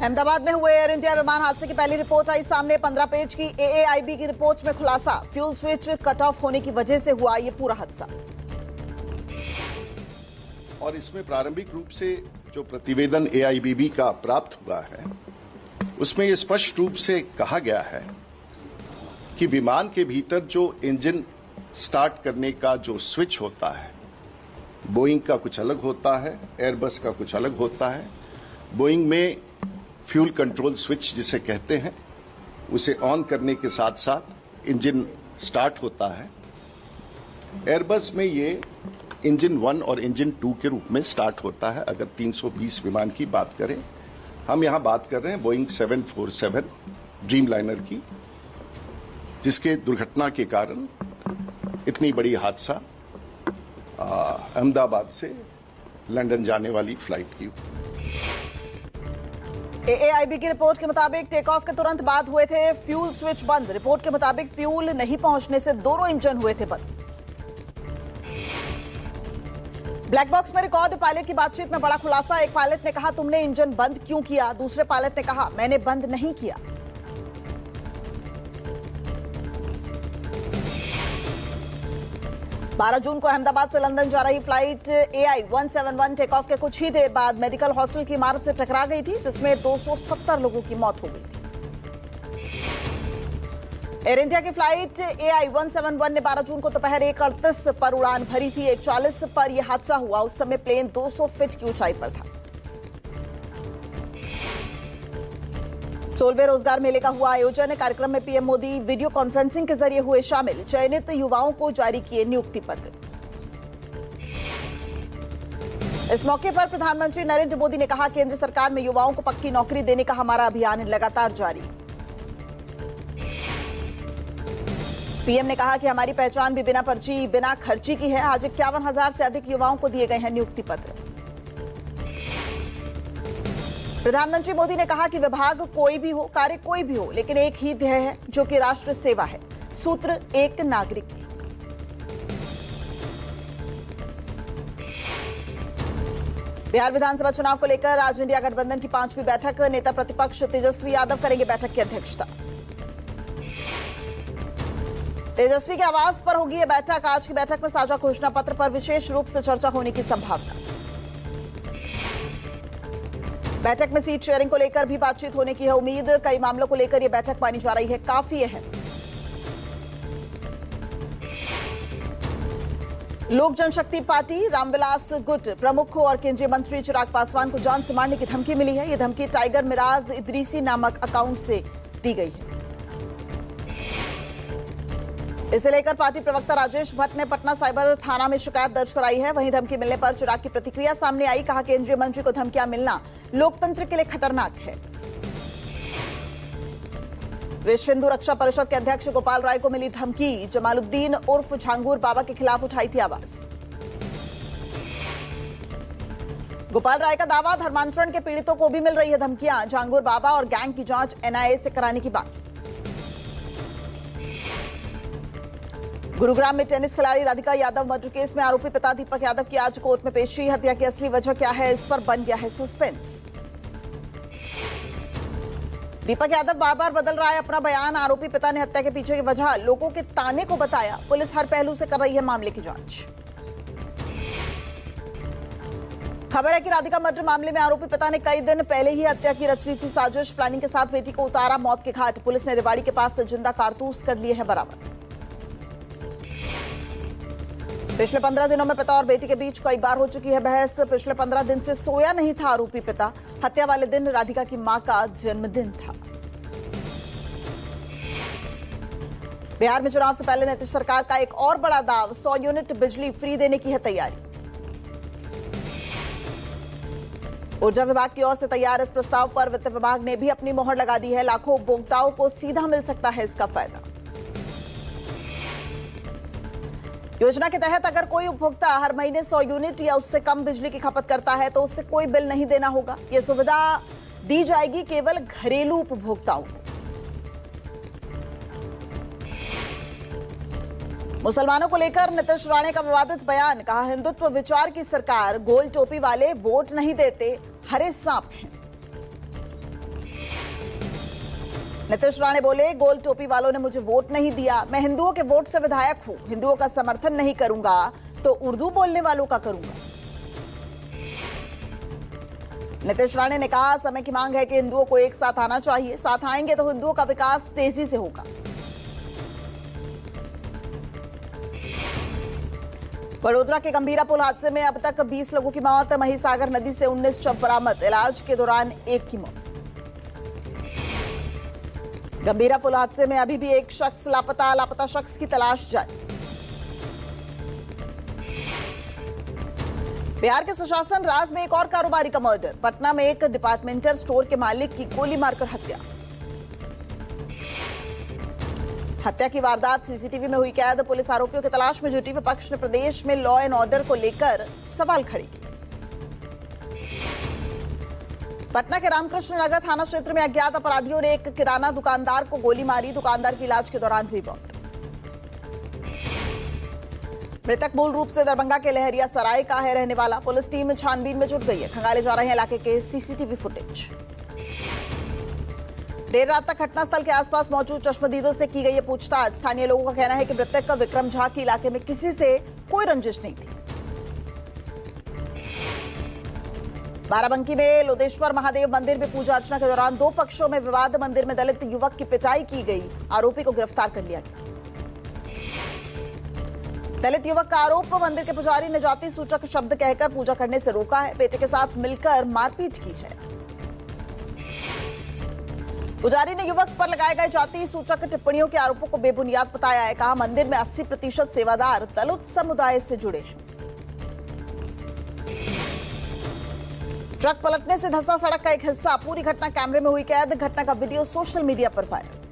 अहमदाबाद में हुए air India विमान हादसे की पहली रिपोर्ट आई सामने। 15 पेज की AAIB की रिपोर्ट में खुलासा, फ्यूल स्विच कट ऑफ होने की वजह से हुआ ये पूरा हादसा। और इसमें प्रारंभिक रूप से जो प्रतिवेदन AIBB का प्राप्त हुआ है उसमें ये स्पष्ट रूप से कहा गया है कि विमान के भीतर जो इंजन स्टार्ट करने का जो स्विच होता है, बोइंग का कुछ अलग होता है, एयरबस का कुछ अलग होता है। बोइंग में फ्यूल कंट्रोल स्विच जिसे कहते हैं, उसे ऑन करने के साथ साथ इंजन स्टार्ट होता है। एयरबस में ये इंजन 1 और इंजन 2 के रूप में स्टार्ट होता है। अगर 320 विमान की बात करें, हम यहां बात कर रहे हैं बोइंग 747 ड्रीम लाइनर की, जिसके दुर्घटना के कारण इतनी बड़ी हादसा अहमदाबाद से लंदन जाने वाली फ्लाइट की। AAIB की रिपोर्ट के मुताबिक टेक ऑफ के तुरंत बाद हुए थे फ्यूल स्विच बंद। रिपोर्ट के मुताबिक फ्यूल नहीं पहुंचने से दोनों इंजन हुए थे बंद। ब्लैक बॉक्स में रिकॉर्ड पायलट की बातचीत में बड़ा खुलासा। एक पायलट ने कहा, तुमने इंजन बंद क्यों किया? दूसरे पायलट ने कहा, मैंने बंद नहीं किया। बारह जून को अहमदाबाद से लंदन जा रही फ्लाइट AI-171 टेक ऑफ के कुछ ही देर बाद मेडिकल हॉस्टल की इमारत से टकरा गई थी, जिसमें 270 लोगों की मौत हो गई थी। एयर इंडिया की फ्लाइट AI-171 ने 12 जून को दोपहर 1:38 पर उड़ान भरी थी। 1:40 पर यह हादसा हुआ। उस समय प्लेन 200 फीट की ऊंचाई पर था। 16वें रोजगार मेले का हुआ आयोजन। कार्यक्रम में पीएम मोदी वीडियो कॉन्फ्रेंसिंग के जरिए हुए शामिल। चयनित युवाओं को जारी किए नियुक्ति पत्र। इस मौके पर प्रधानमंत्री नरेंद्र मोदी ने कहा, केंद्र सरकार में युवाओं को पक्की नौकरी देने का हमारा अभियान लगातार जारी। पीएम ने कहा कि हमारी पहचान भी बिना पर्ची बिना खर्ची की है। आज 51,000 से अधिक युवाओं को दिए गए हैं नियुक्ति पत्र। प्रधानमंत्री मोदी ने कहा कि विभाग कोई भी हो, कार्य कोई भी हो, लेकिन एक ही ध्येय है जो कि राष्ट्र सेवा है। सूत्र एक नागरिक। बिहार विधानसभा चुनाव को लेकर आज इंडिया गठबंधन की 5वीं बैठक। नेता प्रतिपक्ष तेजस्वी यादव करेंगे बैठक की अध्यक्षता। तेजस्वी के आवास पर होगी यह बैठक। आज की बैठक में साझा घोषणा पत्र पर विशेष रूप से चर्चा होने की संभावना। बैठक में सीट शेयरिंग को लेकर भी बातचीत होने की है उम्मीद। कई मामलों को लेकर यह बैठक मानी जा रही है काफी अहम। लोक जनशक्ति पार्टी रामविलास गुट प्रमुख और केंद्रीय मंत्री चिराग पासवान को जान से मारने की धमकी मिली है। यह धमकी टाइगर मिराज इदरीसी नामक अकाउंट से दी गई है। इसे लेकर पार्टी प्रवक्ता राजेश भट्ट ने पटना साइबर थाना में शिकायत दर्ज कराई है। वहीं धमकी मिलने पर चिराग की प्रतिक्रिया सामने आई। कहा, केंद्रीय मंत्री को धमकियां मिलना लोकतंत्र के लिए खतरनाक है। विश्व हिंदू रक्षा परिषद के अध्यक्ष गोपाल राय को मिली धमकी। जमालुद्दीन उर्फ झांगुर बाबा के खिलाफ उठाई थी आवाज। गोपाल राय का दावा, धर्मांतरण के पीड़ितों को भी मिल रही है धमकियां। झांगुर बाबा और गैंग की जांच NIA से कराने की बात। गुरुग्राम में टेनिस खिलाड़ी राधिका यादव मर्डर केस में आरोपी पिता दीपक यादव की आज कोर्ट में पेशी। हत्या की असली वजह क्या है, इस पर बन गया है सस्पेंस। दीपक यादव बार बार बदल रहा है अपना बयान। आरोपी पिता ने हत्या के पीछे की वजह लोगों के ताने को बताया। पुलिस हर पहलू से कर रही है मामले की जांच। खबर है कि राधिका मर्डर मामले में आरोपी पिता ने कई दिन पहले ही हत्या की रच ली थी। साजिश प्लानिंग के साथ बेटी को उतारा मौत के घाट। पुलिस ने रेवाड़ी के पास से जिंदा कारतूस कर लिए हैं बरामद। पिछले 15 दिनों में पिता और बेटी के बीच कई बार हो चुकी है बहस। पिछले 15 दिन से सोया नहीं था आरोपी पिता। हत्या वाले दिन राधिका की मां का जन्मदिन था। बिहार में चुनाव से पहले नीतीश सरकार का एक और बड़ा दाव, 100 यूनिट बिजली फ्री देने की है तैयारी। ऊर्जा विभाग की ओर से तैयार इस प्रस्ताव पर वित्त विभाग ने भी अपनी मोहर लगा दी है। लाखों उपभोक्ताओं को सीधा मिल सकता है इसका फायदा। योजना के तहत अगर कोई उपभोक्ता हर महीने 100 यूनिट या उससे कम बिजली की खपत करता है तो उससे कोई बिल नहीं देना होगा। यह सुविधा दी जाएगी केवल घरेलू उपभोक्ताओं को। मुसलमानों को लेकर नीतीश राणे का विवादित बयान। कहा, हिंदुत्व विचार की सरकार, गोल टोपी वाले वोट नहीं देते, हरे सांप हैं। नीतीश राणे बोले, गोल टोपी वालों ने मुझे वोट नहीं दिया, मैं हिंदुओं के वोट से विधायक हूं, हिंदुओं का समर्थन नहीं करूंगा तो उर्दू बोलने वालों का करूंगा। नीतीश राणे ने कहा, समय की मांग है कि हिंदुओं को एक साथ आना चाहिए, साथ आएंगे तो हिंदुओं का विकास तेजी से होगा। वडोदरा के गंभीरा पुल हादसे में अब तक 20 लोगों की मौत, महिसागर नदी से 19 शव बरामद, इलाज के दौरान एक की मौत। गंभीरा पुल हादसे में अभी भी एक शख्स लापता, लापता शख्स की तलाश जारी। बिहार के सुशासन राज में एक और कारोबारी का मर्डर, पटना में एक डिपार्टमेंटल स्टोर के मालिक की गोली मारकर हत्या। हत्या की वारदात सीसीटीवी में हुई कैद, पुलिस आरोपियों की तलाश में जुटी, विपक्ष ने प्रदेश में लॉ एंड ऑर्डर को लेकर सवाल खड़े किए। पटना के रामकृष्ण नगर थाना क्षेत्र में अज्ञात अपराधियों ने एक किराना दुकानदार को गोली मारी, दुकानदार की इलाज के दौरान हुई मौत। मृतक मूल रूप से दरभंगा के लहरिया सराय का है रहने वाला, पुलिस टीम छानबीन में जुट गई है, खंगाले जा रहे हैं इलाके के सीसीटीवी फुटेज। देर रात तक घटनास्थल के आसपास मौजूद चश्मदीदों से की गई है पूछताछ, स्थानीय लोगों का कहना है कि मृतक का विक्रम झा की इलाके में किसी से कोई रंजिश नहीं थी। बाराबंकी में लोदेश्वर महादेव मंदिर में पूजा अर्चना के दौरान दो पक्षों में विवाद, मंदिर में दलित युवक की पिटाई की गई, आरोपी को गिरफ्तार कर लिया गया। दलित युवक का आरोप, मंदिर के पुजारी ने जाति सूचक शब्द कहकर पूजा करने से रोका है, बेटे के साथ मिलकर मारपीट की है। पुजारी ने युवक पर लगाए गए जाति सूचक टिप्पणियों के आरोपों को बेबुनियाद बताया है, कहा मंदिर में 80% सेवादार दलित समुदाय से जुड़े हैं। ट्रक पलटने से धंसा सड़क का एक हिस्सा, पूरी घटना कैमरे में हुई कैद, घटना का वीडियो सोशल मीडिया पर वायरल।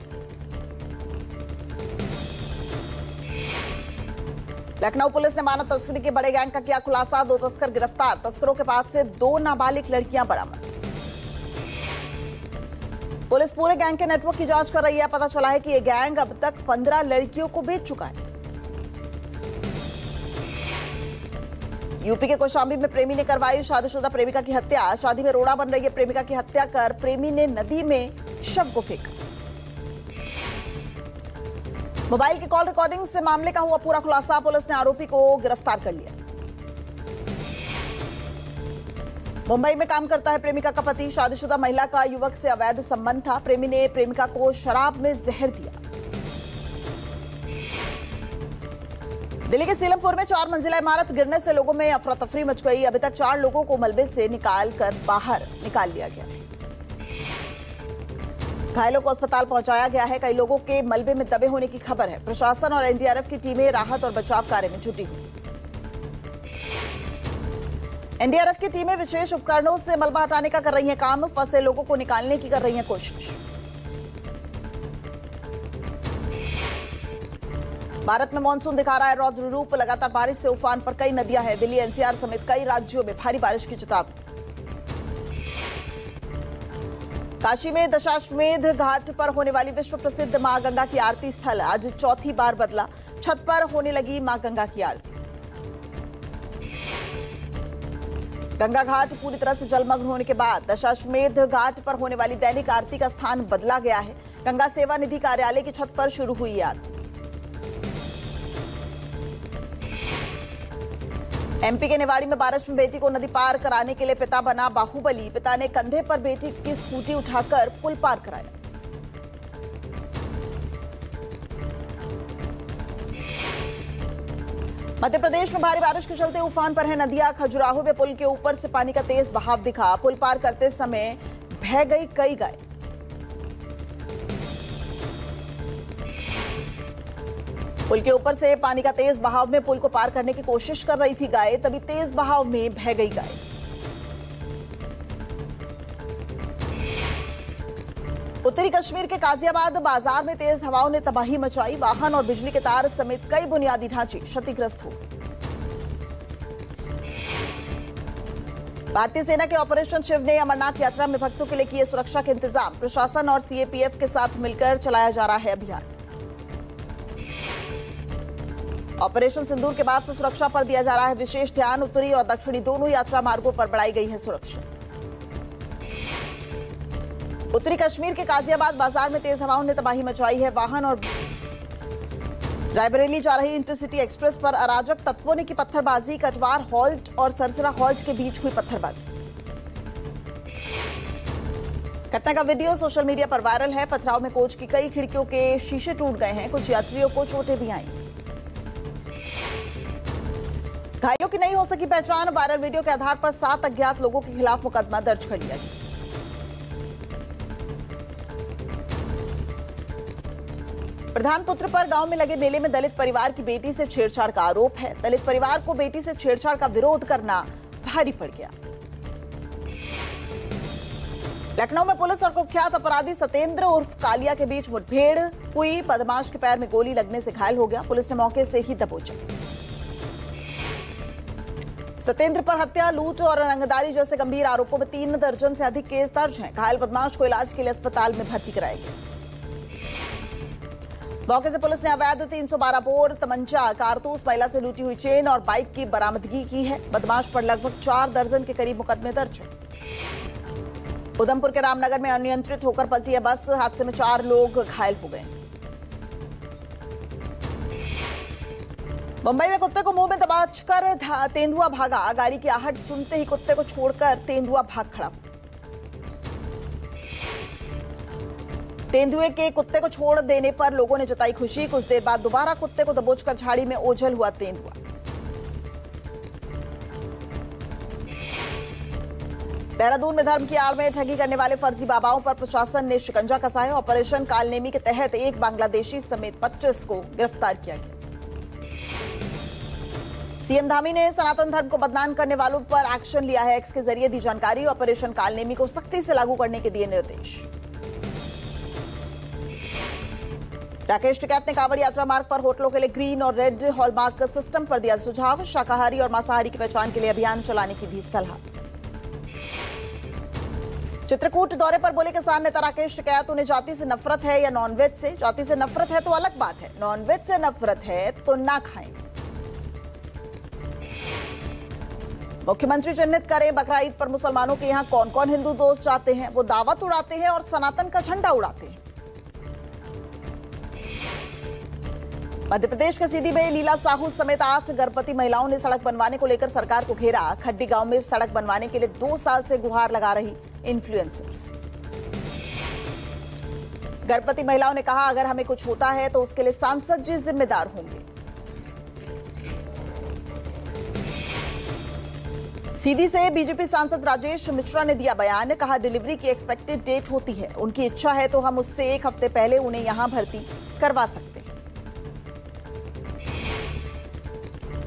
लखनऊ पुलिस ने मानव तस्करी के बड़े गैंग का किया खुलासा, 2 तस्कर गिरफ्तार, तस्करों के पास से 2 नाबालिग लड़कियां बरामद। पुलिस पूरे गैंग के नेटवर्क की जांच कर रही है, पता चला है कि यह गैंग अब तक 15 लड़कियों को बेच चुका है। यूपी के कौशाम्बी में प्रेमी ने करवाई शादीशुदा प्रेमिका की हत्या, शादी में रोड़ा बन रही है प्रेमिका की हत्या कर प्रेमी ने नदी में शव को फेंका। मोबाइल की कॉल रिकॉर्डिंग से मामले का हुआ पूरा खुलासा, पुलिस ने आरोपी को गिरफ्तार कर लिया। मुंबई में काम करता है प्रेमिका का पति, शादीशुदा महिला का युवक से अवैध संबंध था, प्रेमी ने प्रेमिका को शराब में जहर दिया। दिल्ली के सीलमपुर में 4 मंजिला इमारत गिरने से लोगों में अफरा तफरी मच गई, अभी तक 4 लोगों को मलबे से निकालकर बाहर निकाल लिया गया है। घायलों को अस्पताल पहुंचाया गया है, कई लोगों के मलबे में दबे होने की खबर है। प्रशासन और एनडीआरएफ की टीमें राहत और बचाव कार्य में जुटी हुई। एनडीआरएफ की टीमें विशेष उपकरणों से मलबा हटाने का कर रही हैं काम, फंसे लोगों को निकालने की कर रही हैं कोशिश। भारत में मानसून दिखा रहा है रौद्र रूप, लगातार बारिश से उफान पर कई नदियां हैं, दिल्ली एनसीआर समेत कई राज्यों में भारी बारिश की चेतावनी। काशी में दशाश्वमेध घाट पर होने वाली विश्व प्रसिद्ध मां गंगा की आरती स्थल आज चौथी बार बदला, छत पर होने लगी मां गंगा की आरती। गंगा घाट पूरी तरह से जलमग्न होने के बाद दशाश्वमेध घाट पर होने वाली दैनिक आरती का स्थान बदला गया है। गंगा सेवा निधि कार्यालय की छत पर शुरू हुई आरती। एमपी के निवाड़ी में बारिश में बेटी को नदी पार कराने के लिए पिता बना बाहुबली, पिता ने कंधे पर बेटी की स्कूटी उठाकर पुल पार कराया। मध्य प्रदेश में भारी बारिश के चलते उफान पर है नदियां, खजुराहो में पुल के ऊपर से पानी का तेज बहाव दिखा, पुल पार करते समय बह गई कई गाय। पुल के ऊपर से पानी का तेज बहाव में पुल को पार करने की कोशिश कर रही थी गाय, तभी तेज बहाव में बह गई गाय। उत्तरी कश्मीर के गाजियाबाद बाजार में तेज हवाओं ने तबाही मचाई, वाहन और बिजली के तार समेत कई बुनियादी ढांचे क्षतिग्रस्त हो गए। भारतीय सेना के ऑपरेशन शिव ने अमरनाथ यात्रा में भक्तों के लिए किए सुरक्षा के इंतजाम, प्रशासन और सीएपीएफ के साथ मिलकर चलाया जा रहा है अभियान। ऑपरेशन सिंदूर के बाद से सुरक्षा पर दिया जा रहा है विशेष ध्यान, उत्तरी और दक्षिणी दोनों यात्रा मार्गों पर बढ़ाई गई है सुरक्षा। उत्तरी कश्मीर के गाजियाबाद बाजार में तेज हवाओं ने तबाही मचाई है। वाहन और रायबरेली जा रही इंटरसिटी एक्सप्रेस पर अराजक तत्वों ने की पत्थरबाजी। कटवार हॉल्ट और सरसरा हॉल्ट के बीच हुई पत्थरबाजी। घटना का वीडियो सोशल मीडिया पर वायरल है। पथराव में कोच की कई खिड़कियों के शीशे टूट गए हैं। कुछ यात्रियों को चोटें भी आई। घायलों की नहीं हो सकी पहचान। वायरल वीडियो के आधार पर 7 अज्ञात लोगों के खिलाफ मुकदमा दर्ज कर लिया गया। प्रधान पुत्र पर गांव में लगे मेले में दलित परिवार की बेटी से छेड़छाड़ का आरोप है। दलित परिवार को बेटी से छेड़छाड़ का विरोध करना भारी पड़ गया। लखनऊ में पुलिस और कुख्यात अपराधी सतेंद्र उर्फ कालिया के बीच मुठभेड़ हुई। बदमाश के पैर में गोली लगने से घायल हो गया। पुलिस ने मौके से ही दबोचा। सतेंद्र पर हत्या, लूट और रंगदारी जैसे गंभीर आरोपों में 3 दर्जन से अधिक केस दर्ज हैं। घायल बदमाश को इलाज के लिए अस्पताल में भर्ती कराया गया। मौके से पुलिस ने अवैध 312 बोर, तमंचा, कारतूस, महिला से लूटी हुई चेन और बाइक की बरामदगी की है। बदमाश पर लगभग 4 दर्जन के करीब मुकदमे दर्ज हैं। उधमपुर के रामनगर में अनियंत्रित होकर पलटी है बस। हादसे में 4 लोग घायल हो गए। मुंबई में कुत्ते को मुंह में दबाकर तेंदुआ भागा। गाड़ी की आहट सुनते ही कुत्ते को छोड़कर तेंदुआ भाग खड़ा। तेंदुए के कुत्ते को छोड़ देने पर लोगों ने जताई खुशी। कुछ देर बाद दोबारा कुत्ते को दबोचकर झाड़ी में ओझल हुआ तेंदुआ। देहरादून में धर्म की आड़ में ठगी करने वाले फर्जी बाबाओं पर प्रशासन ने शिकंजा कसा है। ऑपरेशन कालनेमी के तहत एक बांग्लादेशी समेत 25 को गिरफ्तार किया गया। सीएम धामी ने सनातन धर्म को बदनाम करने वालों पर एक्शन लिया है। एक्स के जरिए दी जानकारी। ऑपरेशन कालनेमी को सख्ती से लागू करने के दिए निर्देश। राकेश टिकैत ने कांवड़ यात्रा मार्ग पर होटलों के लिए ग्रीन और रेड हॉलमार्क सिस्टम पर दिया सुझाव। शाकाहारी और मांसाहारी की पहचान के लिए अभियान चलाने की दी सलाह। चित्रकूट दौरे पर बोले किसान नेता राकेश टिकैत, उन्हें जाति से नफरत है या नॉनवेज से? जाति से नफरत है तो अलग बात है, नॉनवेज से नफरत है तो ना खाएं। मुख्यमंत्री चिन्हित करें बकरा ईद पर मुसलमानों के यहां कौन कौन हिंदू दोस्त जाते हैं। वो दावत उड़ाते हैं और सनातन का झंडा उड़ाते हैं। मध्य प्रदेश के सीधी में लीला साहू समेत 8 गर्भवती महिलाओं ने सड़क बनवाने को लेकर सरकार को घेरा। खड्डी गांव में सड़क बनवाने के लिए 2 साल से गुहार लगा रही इन्फ्लुएंसर। गर्भवती महिलाओं ने कहा, अगर हमें कुछ होता है तो उसके लिए सांसद जी जिम्मेदार होंगे। सीधी से बीजेपी सांसद राजेश मिश्रा ने दिया बयान। कहा, डिलीवरी की एक्सपेक्टेड डेट होती है, उनकी इच्छा है तो हम उससे 1 हफ्ते पहले उन्हें यहां भर्ती करवा सकते हैं।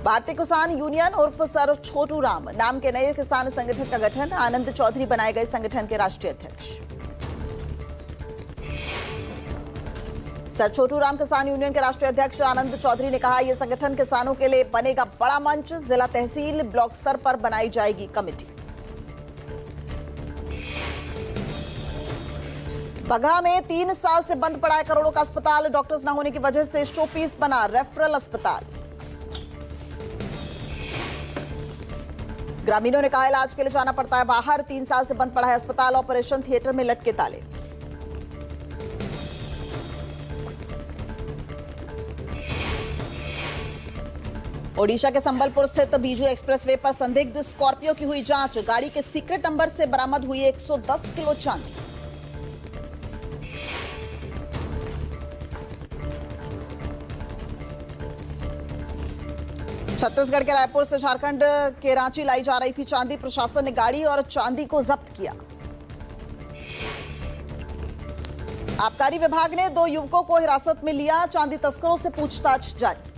भारतीय किसान यूनियन उर्फ सर छोटू राम नाम के नए किसान संगठन का गठन। आनंद चौधरी बनाए गए संगठन के राष्ट्रीय अध्यक्ष। सर छोटू राम किसान यूनियन के राष्ट्रीय अध्यक्ष आनंद चौधरी ने कहा, यह संगठन किसानों के लिए बनेगा बड़ा मंच। जिला, तहसील, ब्लॉक स्तर पर बनाई जाएगी कमेटी। बगहा में 3 साल से बंद पड़ा है करोड़ों का अस्पताल। डॉक्टर्स न होने की वजह से शोपीस बना रेफरल अस्पताल। ग्रामीणों ने कहा, इलाज के लिए जाना पड़ता है बाहर। 3 साल से बंद पड़ा है अस्पताल। ऑपरेशन थिएटर में लटके ताले। ओडिशा के संबलपुर स्थित बीजू एक्सप्रेसवे पर संदिग्ध स्कॉर्पियो की हुई जांच। गाड़ी के सीक्रेट नंबर से बरामद हुई 110 किलो चांदी। छत्तीसगढ़ के रायपुर से झारखंड के रांची लाई जा रही थी चांदी। प्रशासन ने गाड़ी और चांदी को जब्त किया। आबकारी विभाग ने 2 युवकों को हिरासत में लिया। चांदी तस्करों से पूछताछ जारी।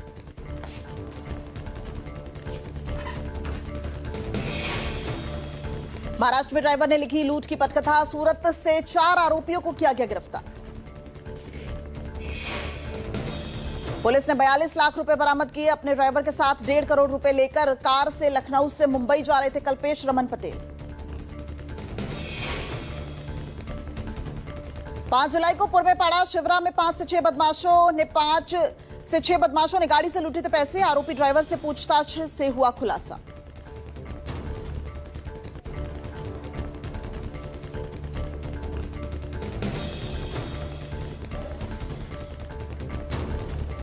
महाराष्ट्र में ड्राइवर ने लिखी लूट की पटकथा। सूरत से 4 आरोपियों को किया गया गिरफ्तार। पुलिस ने 42 लाख रुपए बरामद किए। अपने ड्राइवर के साथ 1.5 करोड़ रुपए लेकर कार से लखनऊ से मुंबई जा रहे थे कल्पेश रमन पटेल। 5 जुलाई को पूर्वेपाड़ा शिवरा में 5 से 6 बदमाशों ने गाड़ी से लूटे थे पैसे। आरोपी ड्राइवर से पूछताछ से हुआ खुलासा।